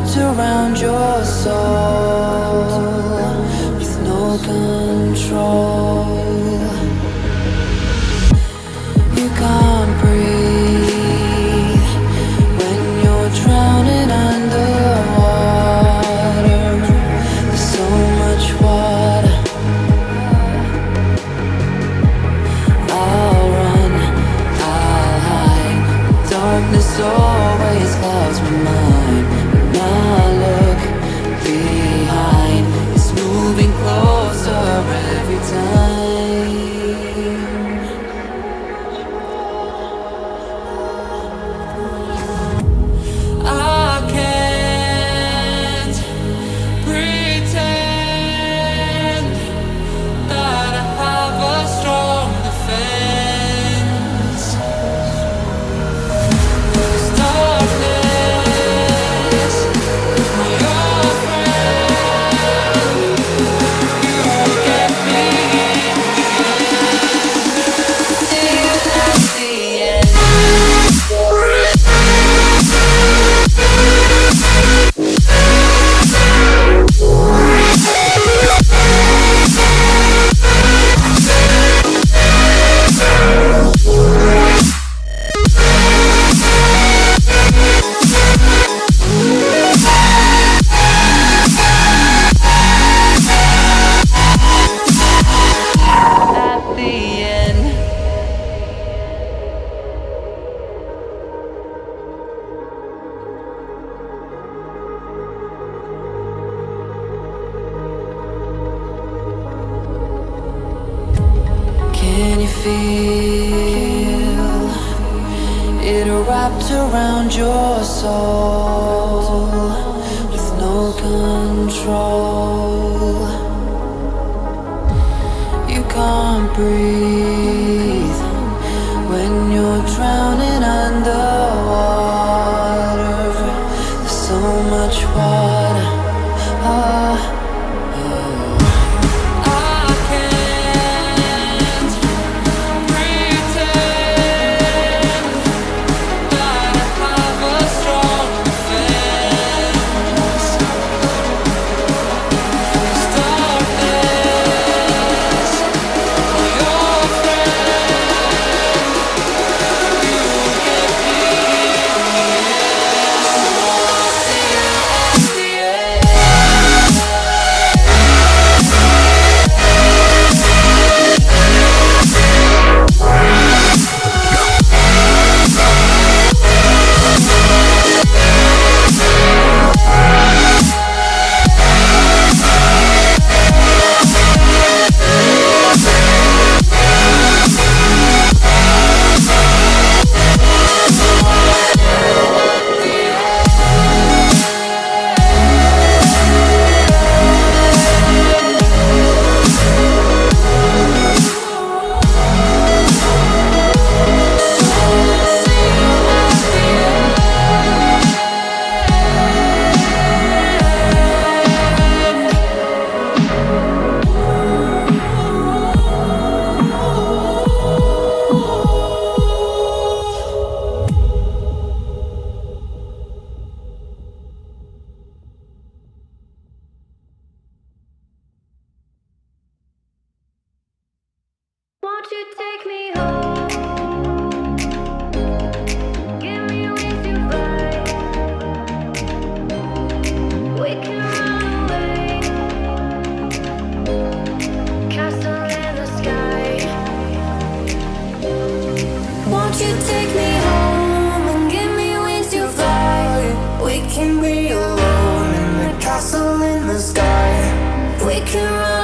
wrapped around your soul with no control. You can't breathe when you're drowning underwater. There's so much water. I'll run, I'll hide. Darkness always clouds my mind. When I look behind, it's moving closer every time. I can't pretend that I have a strong defense. 'Cause darkness, my old friend, you get me till at the end. At the end. Can you feel it wrapped around your soul with no control? You can't breathe when you're drowning underwater. There's so much water. Ah. I can't pretend that I have a strong defense. 'Cause darkness, my old friend, you get me till at the end. Won't you take me home? Give me wings to fly. We can run away. Castle in the sky. Won't you take me home and give me wings to fly? We can be alone in the castle in the sky. We can run